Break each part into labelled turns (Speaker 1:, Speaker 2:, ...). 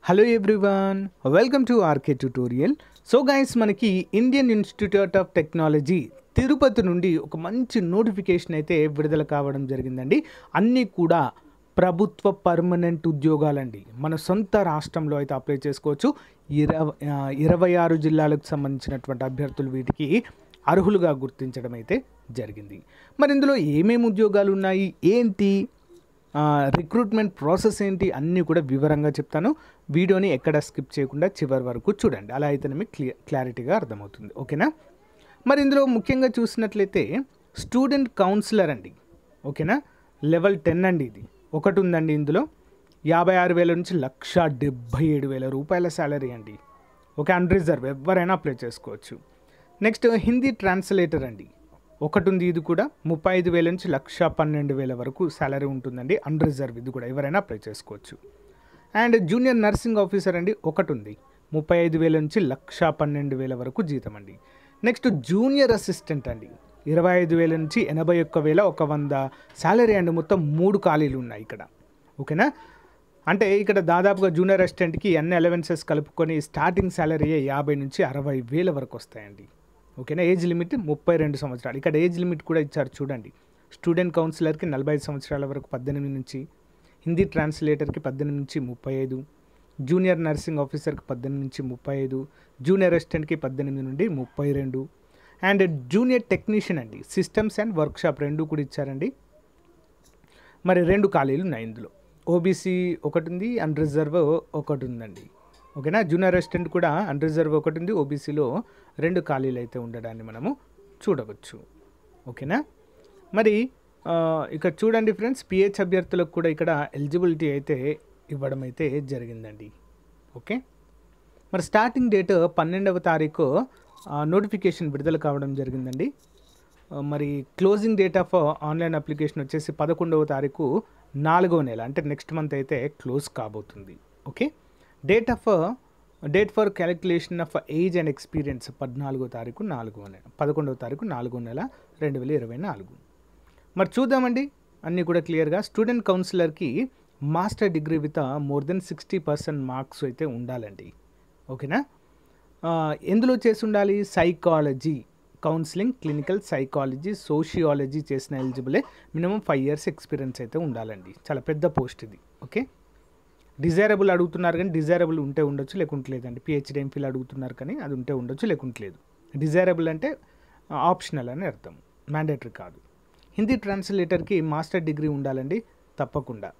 Speaker 1: Hello everyone, welcome to RK tutorial. So guys, మనకి Indian Institute of Technology Tirupati నుండి ఒక మంచి నోటిఫికేషన్ అయితే విడుదల కావడం జరిగిందండి. అన్నీ కూడా ప్రభుత్వ పర్మనెంట్ ఉద్యోగాలండి. మన సొంత రాష్ట్రంలో అయితే అప్లై చేసుకోవచ్చు. 26 జిల్లాలకు సంబంధించినటువంటి అభ్యర్థులు వీటికి అర్హులుగా గుర్తించడం అయితే జరిగింది. మరి ఇందులో ఏమేమి ఉద్యోగాలు ఉన్నాయి, ఏంటి, రిక్రూట్మెంట్ ప్రాసెస్ ఏంటి, అన్నీ కూడా వివరంగా చెప్తాను. వీడియోని ఎక్కడ స్కిప్ చేయకుండా చివరి వరకు చూడండి. అలా అయితే మీకు క్లారిటీగా అర్థమవుతుంది. ఓకేనా? మరి ఇందులో ముఖ్యంగా చూసినట్లయితే స్టూడెంట్ కౌన్సిలర్ అండి. ఓకేనా? లెవెల్ 10 అండి. ఇది ఒకటి ఉందండి. ఇందులో 56,000 నుంచి 1,77,000 రూపాయల శాలరీ అండి. ఓకే, అన్రిజర్వ్, ఎవరైనా అప్లై చేసుకోవచ్చు. నెక్స్ట్ హిందీ ట్రాన్స్లేటర్ అండి, ఒకటి ఉంది. ఇది కూడా 35,000 నుంచి 1,12,000 వరకు శాలరీ ఉంటుందండి. అన్రిజర్వ్, ఇది కూడా ఎవరైనా అప్లై చేసుకోవచ్చు. అండ్ జూనియర్ నర్సింగ్ ఆఫీసర్ అండి, ఒకటి ఉంది. 35,000 నుంచి 1,12,000 వరకు జీతం అండి. నెక్స్ట్ జూనియర్ అసిస్టెంట్ అండి, 25,000 నుంచి 81,100 శాలరీ అండి. మొత్తం 3 ఖాళీలు ఉన్నాయి ఇక్కడ. ఓకేనా? అంటే ఇక్కడ దాదాపుగా జూనియర్ అసిస్టెంట్కి అన్ని అలవెన్సెస్ కలుపుకొని స్టార్టింగ్ శాలరీ 50,000 నుంచి 60,000 వరకు వస్తాయండి. ఓకేనా? ఏజ్ లిమిట్ 32 సంవత్సరాలు. ఇక్కడ ఏజ్ లిమిట్ కూడా ఇచ్చారు చూడండి. స్టూడెంట్ కౌన్సిలర్కి 45 సంవత్సరాల వరకు 18 నుంచి, హిందీ ట్రాన్స్లేటర్కి 18 నుంచి 35, జూనియర్ నర్సింగ్ ఆఫీసర్కి 18 నుంచి 35, జూనియర్ అసిస్టెంట్కి 18 నుండి 32, అండ్ జూనియర్ టెక్నీషియన్ అండి, సిస్టమ్స్ అండ్ వర్క్షాప్ 2 కూడా ఇచ్చారండి. మరి 2 ఖాళీలు ఉన్నాయి ఇందులో. ఓబీసీ ఒకటి ఉంది, అన్రిజర్వ్ ఒకటి ఉందండి. ఓకేనా? జూనియర్ అసిస్టెంట్ కూడా అన్రిజర్వ్ ఒకటి ఉంది, ఓబీసీలో 2 ఖాళీలు అయితే ఉండడాన్ని మనము చూడవచ్చు. ఓకేనా? మరి ఇక చూడండి ఫ్రెండ్స్, పిహెచ్ అభ్యర్థులకు కూడా ఇక్కడ ఎలిజిబిలిటీ అయితే ఇవ్వడం అయితే జరిగిందండి. ఓకే, మరి స్టార్టింగ్ డేట్ 12వ తారీఖు నోటిఫికేషన్ విడుదల కావడం జరిగిందండి. మరి closing date of online application వచ్చేసి 11వ తారీఖు 4వ నెల, అంటే నెక్స్ట్ మంత్ అయితే క్లోజ్ కాబోతుంది. Okay, date for calculation of age and experience 11వ తారీఖు 4వ నెల 2024. మరి చూద్దామండి అన్నీ కూడా క్లియర్గా. స్టూడెంట్ కౌన్సిలర్కి master degree with more than 60% marks అయితే ఉండాలండి. ఓకేనా? ఎందులో చేసి ఉండాలి? Psychology, counselling, clinical psychology, sociology చేసిన ఎలిజిబులే. మినిమం 5 years ఎక్స్పీరియన్స్ అయితే ఉండాలండి. చాలా పెద్ద పోస్ట్ ఇది. ఓకే, డిజైరబుల్ అడుగుతున్నారు, కానీ డిజైరబుల్ ఉంటే ఉండొచ్చు, లేకుంటే లేదండి. పిహెచ్డి ఎంఫిల్ అడుగుతున్నారు, కానీ అది ఉంటే ఉండొచ్చు, లేకుంటే లేదు. డిజైరబుల్ అంటే ఆప్షనల్ అని అర్థం, మ్యాండేటరీ కాదు. హిందీ ట్రాన్స్లేటర్కి మాస్టర్ డిగ్రీ ఉండాలండి తప్పకుండా.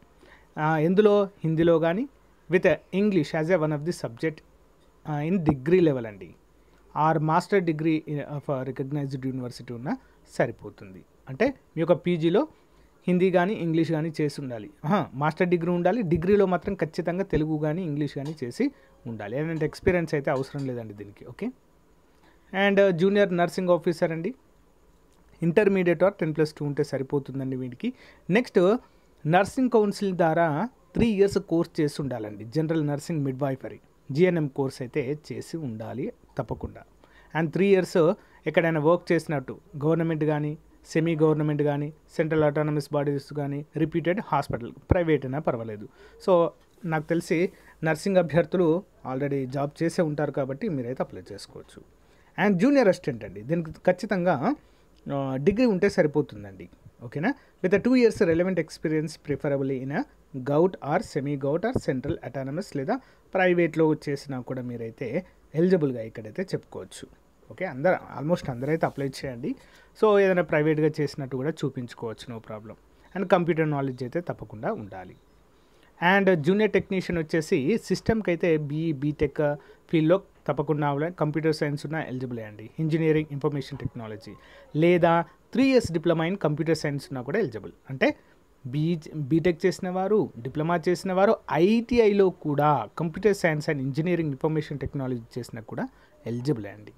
Speaker 1: ఎందులో? హిందీలో కానీ with English as a one of the subject in degree level అండి. Or master degree of recognised university ఉన్న సరిపోతుంది. అంటే మీ యొక్క పీజీలో హిందీ కానీ ఇంగ్లీష్ కానీ చేసి ఉండాలి. మాస్టర్ డిగ్రీ ఉండాలి. డిగ్రీలో మాత్రం ఖచ్చితంగా తెలుగు కానీ ఇంగ్లీష్ కానీ చేసి ఉండాలి. ఏంటంటే ఎక్స్పీరియన్స్ అయితే అవసరం లేదండి దీనికి. Okay, and junior nursing officer అండి, ఇంటర్మీడియట్ ఆర్ 10+2 ఉంటే సరిపోతుందండి వీటికి. నెక్స్ట్ నర్సింగ్ కౌన్సిల్ ద్వారా 3 years కోర్స్ చేసి ఉండాలండి. General nursing midwifery GNM course అయితే చేసి ఉండాలి తప్పకుండా. అండ్ 3 years ఎక్కడైనా వర్క్ చేసినట్టు, గవర్నమెంట్ కానీ, సెమీ గవర్నమెంట్ కానీ, సెంట్రల్ ఆటోనమస్ బాడీస్ కానీ, రిపీటెడ్ హాస్పిటల్, ప్రైవేట్ అయినా పర్వాలేదు. సో నాకు తెలిసి నర్సింగ్ అభ్యర్థులు ఆల్రెడీ జాబ్ చేసే ఉంటారు కాబట్టి మీరైతే అప్లై చేసుకోవచ్చు. అండ్ జూనియర్ అసిస్టెంట్ అండి, దీనికి ఖచ్చితంగా డిగ్రీ ఉంటే సరిపోతుందండి. ఓకేనా? With 2 years relevant experience preferably in govt or semi govt or central autonomous లేదా ప్రైవేట్లో చేసినా కూడా మీరైతే ఎలిజిబుల్గా ఇక్కడైతే చెప్పుకోవచ్చు. ఓకే, ఆల్మోస్ట్ అందరైతే అప్లై చేయండి. సో ఏదైనా ప్రైవేట్గా చేసినట్టు కూడా చూపించుకోవచ్చు, no problem. And computer knowledge అయితే తప్పకుండా ఉండాలి. అండ్ జూనియర్ టెక్నీషియన్ వచ్చేసి సిస్టమ్కి అయితే బీటెక్ ఫీల్డ్లో తప్పకుండా కంప్యూటర్ సైన్స్ ఉన్న ఎలిజిబుల్ అండి. ఇంజనీరింగ్ ఇన్ఫర్మేషన్ టెక్నాలజీ లేదా 3 years diploma in computer science ఉన్నా కూడా ఎలిజిబుల్. అంటే బీటెక్ చేసిన వారు, డిప్లొమా చేసిన వారు, ఐటీఐలో కూడా computer science and engineering information technology చేసినా కూడా ఎలిజిబుల్ అండి.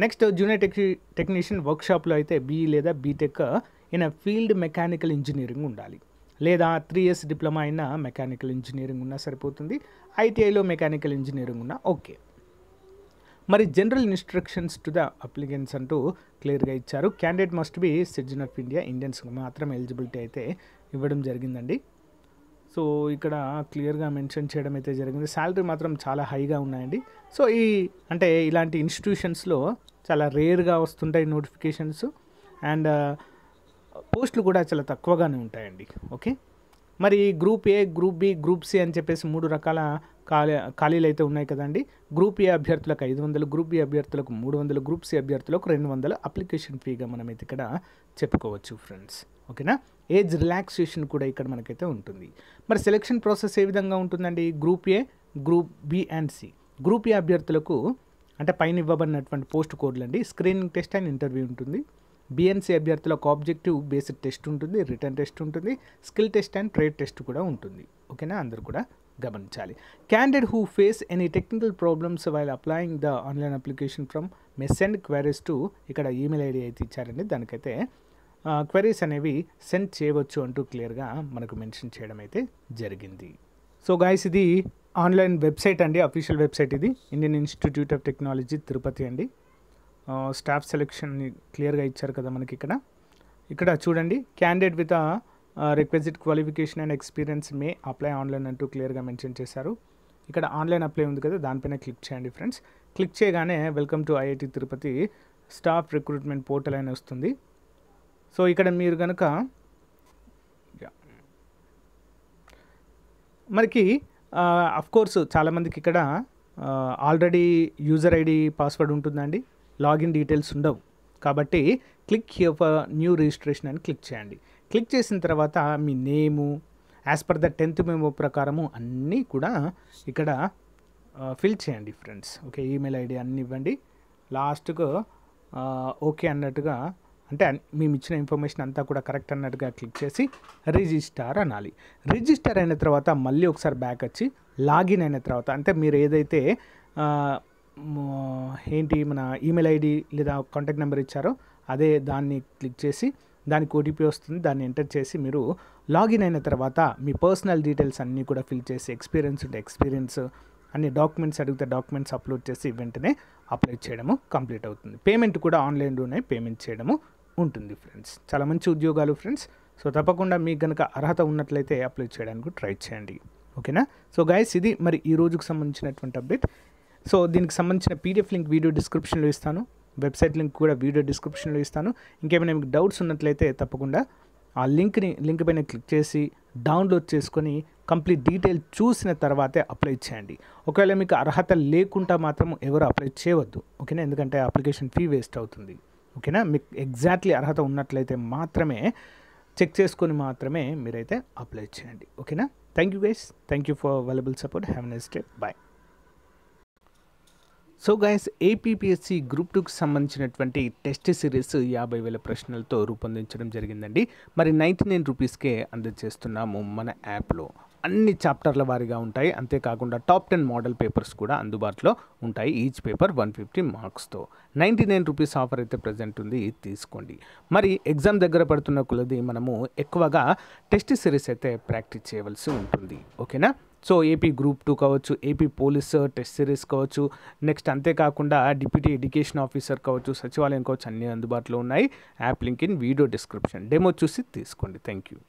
Speaker 1: నెక్స్ట్ జూనియర్ టెక్నీషియన్ వర్క్షాప్లో అయితే బీఈ లేదా B Tech in field mechanical engineering ఉండాలి, లేదా 3 years డిప్లొమా అయిన మెకానికల్ ఇంజనీరింగ్ ఉన్నా సరిపోతుంది. ఐటీఐలో మెకానికల్ ఇంజనీరింగ్ ఉన్నా ఓకే. మరి general instructions to the applicants అంటూ క్లియర్గా ఇచ్చారు. Candidate must be citizen of India, Indians మాత్రం ఎలిజిబిలిటీ అయితే ఇవ్వడం జరిగిందండి. సో ఇక్కడ క్లియర్గా మెన్షన్ చేయడం అయితే జరిగింది. శాలరీ మాత్రం చాలా హైగా ఉన్నాయండి. సో అంటే ఇలాంటి ఇన్స్టిట్యూషన్స్లో చాలా రేర్గా వస్తుంటాయి నోటిఫికేషన్స్, అండ్ పోస్టులు కూడా చాలా తక్కువగానే ఉంటాయండి. ఓకే, మరి group A, group B, group C అని చెప్పేసి 3 రకాల ఖాళీలు అయితే ఉన్నాయి కదండి. గ్రూప్ ఏ అభ్యర్థులకు 500, గ్రూప్ బి అభ్యర్థులకు 300, గ్రూప్ సి అభ్యర్థులకు 200 అప్లికేషన్ ఫీగా మనమైతే ఇక్కడ చెప్పుకోవచ్చు ఫ్రెండ్స్. ఓకేనా, ఏజ్ రిలాక్సేషన్ కూడా ఇక్కడ మనకైతే ఉంటుంది. మరి సెలెక్షన్ ప్రాసెస్ ఏ విధంగా ఉంటుందండి? Group A, group B and C. Group A అభ్యర్థులకు అంటే పైన ఇవ్వబడినటువంటి పోస్ట్ కోడ్లు అండి, స్క్రీనింగ్ టెస్ట్ అండ్ ఇంటర్వ్యూ ఉంటుంది. బిఎన్సి అభ్యర్థులకు ఆబ్జెక్టివ్ బేస్డ్ టెస్ట్ ఉంటుంది, రిటర్న్ టెస్ట్ ఉంటుంది, skill test and trade test కూడా ఉంటుంది. ఓకేనా, అందరూ కూడా గమనించాలి. Candidate who face any technical problems while applying the online application from may send queries to, ఇక్కడ ఈమెయిల్ ఐడి అయితే ఇచ్చారండి, దానికైతే క్వైరీస్ అనేవి సెండ్ చేయవచ్చు అంటూ క్లియర్గా మనకు మెన్షన్ చేయడం అయితే జరిగింది. సో గాయస్, ఇది ఆన్లైన్ వెబ్సైట్ అండి, అఫీషియల్ వెబ్సైట్ ఇది, Indian Institute of Technology Tirupati అండి. స్టాఫ్ సెలెక్షన్ క్లియర్గా ఇచ్చారు కదా మనకి ఇక్కడ చూడండి. Candidate with requisite qualification and experience may apply online అంటూ క్లియర్గా మెన్షన్ చేశారు. ఇక్కడ ఆన్లైన్ అప్లై ఉంది కదా, దానిపైన క్లిక్ చేయండి ఫ్రెండ్స్. క్లిక్ చేయగానే welcome to IIT Tirupati staff recruitment portal అని వస్తుంది. సో ఇక్కడ మీరు కనుక మనకి అఫ్కోర్స్ చాలామందికి ఇక్కడ ఆల్రెడీ యూజర్ ఐడి పాస్వర్డ్ ఉంటుందండి, లాగిన్ డీటెయిల్స్ ఉండవు. కాబట్టి click here for new registration అని క్లిక్ చేయండి. క్లిక్ చేసిన తర్వాత మీ name as per the 10th memo ప్రకారము అన్నీ కూడా ఇక్కడ ఫిల్ చేయండి ఫ్రెండ్స్. ఓకే, ఈమెయిల్ ఐడి అన్నీ ఇవ్వండి. లాస్ట్కు ఓకే అన్నట్టుగా, అంటే మేము ఇచ్చిన ఇన్ఫర్మేషన్ అంతా కూడా కరెక్ట్ అన్నట్టుగా క్లిక్ చేసి రిజిస్టర్ అనాలి. రిజిస్టర్ అయిన తర్వాత మళ్ళీ ఒకసారి బ్యాక్ వచ్చి లాగిన్ అయిన తర్వాత, అంటే మీరు ఏదైతే మన ఈమెయిల్ ఐడి లేదా కాంటాక్ట్ నెంబర్ ఇచ్చారో అదే దాన్ని క్లిక్ చేసి దానికి ఓటీపీ వస్తుంది, దాన్ని ఎంటర్ చేసి మీరు లాగిన్ అయిన తర్వాత మీ పర్సనల్ డీటెయిల్స్ అన్నీ కూడా ఫిల్ చేసి, ఎక్స్పీరియన్స్ ఉంటే ఎక్స్పీరియన్స్, అన్ని డాక్యుమెంట్స్ అడిగితే డాక్యుమెంట్స్ అప్లోడ్ చేసి వెంటనే అప్లై చేయడము కంప్లీట్ అవుతుంది. పేమెంట్ కూడా ఆన్లైన్లోనే పేమెంట్ చేయడము ఉంటుంది ఫ్రెండ్స్. చాలా మంచి ఉద్యోగాలు ఫ్రెండ్స్. సో తప్పకుండా మీకు కనుక అర్హత ఉన్నట్లయితే అప్లై చేయడానికి ట్రై చేయండి. ఓకేనా. సో గైస్, ఇది మరి ఈ రోజుకు సంబంధించినటువంటి అప్డేట్. సో దీనికి సంబంధించిన పీడిఎఫ్ లింక్ వీడియో డిస్క్రిప్షన్లో ఇస్తాను, వెబ్సైట్ లింక్ కూడా వీడియో డిస్క్రిప్షన్లో ఇస్తాను. ఇంకేమైనా మీకు డౌట్స్ ఉన్నట్లయితే తప్పకుండా ఆ లింక్ పైన క్లిక్ చేసి డౌన్లోడ్ చేసుకొని కంప్లీట్ డీటెయిల్ చూసిన తర్వాతే అప్లై చేయండి. ఒకవేళ మీకు అర్హత లేకుండా మాత్రం ఎవరు అప్లై చేయవద్దు. ఓకేనా, ఎందుకంటే అప్లికేషన్ ఫీ వేస్ట్ అవుతుంది. ఓకేనా, మీకు ఎగ్జాక్ట్లీ అర్హత ఉన్నట్లయితే మాత్రమే చెక్ చేసుకొని మాత్రమే మీరైతే అప్లై చేయండి. ఓకేనా. Thank you guys, thank you for available support. Have a nice day, bye. So guys, APPSC group 2కి సంబంధించినటువంటి టెస్ట్ సిరీస్ 50,000 ప్రశ్నలతో రూపొందించడం జరిగిందండి. మరి 99 రూపీస్కే అందజేస్తున్నాము మన యాప్లో. అన్ని చాప్టర్ల వారీగా ఉంటాయి, అంతేకాకుండా టాప్ 10 మోడల్ పేపర్స్ కూడా అందుబాటులో ఉంటాయి. ఈచ్ పేపర్ 150 మార్క్స్తో 99 రూపీస్ ఆఫర్ అయితే ప్రజెంట్ ఉంది, తీసుకోండి. మరి ఎగ్జామ్ దగ్గర పడుతున్న కొలది మనము ఎక్కువగా టెస్ట్ సిరీస్ అయితే ప్రాక్టీస్ చేయవలసి ఉంటుంది. ఓకేనా. సో ఏపీ గ్రూప్ 2 కావచ్చు, ఏపీ పోలీస్ టెస్ట్ సిరీస్ కావచ్చు, నెక్స్ట్ అంతేకాకుండా డిప్యూటీ ఎడ్యుకేషన్ ఆఫీసర్ కావచ్చు, సచివాలయం కావచ్చు, అన్నీ అందుబాటులో ఉన్నాయి. App link in video description. Demo చూసి తీసుకోండి. Thank you.